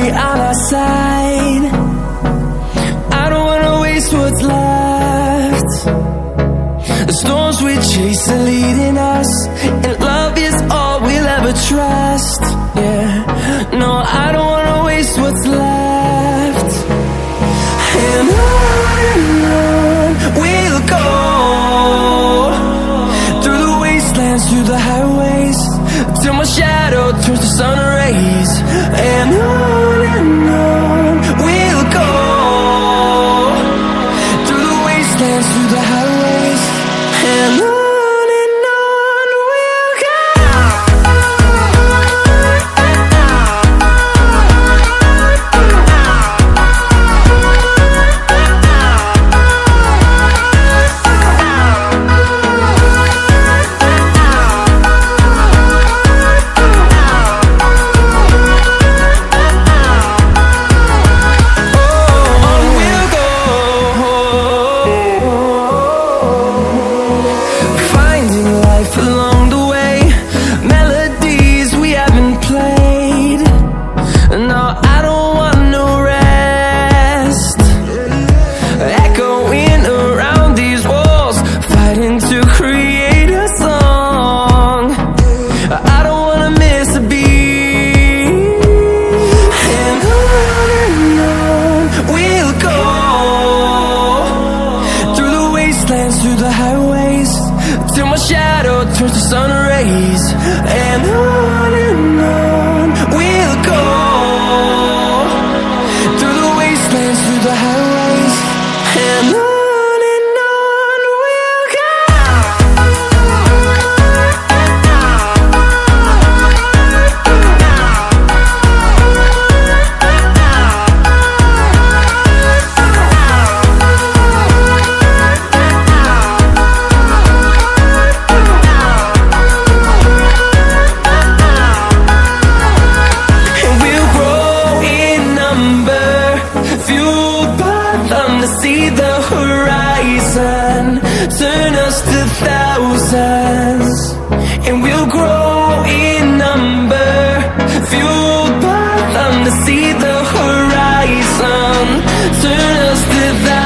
victory on our side. I don't wanna waste what's left. The storms we chase are leading us, and love is all we'll ever trust. Yeah, no, I don't wanna waste what's left. And on we'll go, through the wastelands, through the highways, till my shadow turns to sun rays. And on we'll go, through the wastelands, through the highways, and on we'll go. Along the way, melodies we haven't played. No, I don't want no rest. Echoing around these walls, fighting to create a song. I don't wanna miss a beat. And on we'll go, through the wastelands, through the highways, till my shadow turns to sun rays. And on we'll go, through the wastelands, through the highways, and on we'll go. See the horizon, turn us to thousands, and we'll grow in number, fueled by them to see the horizon, turn us to thousands.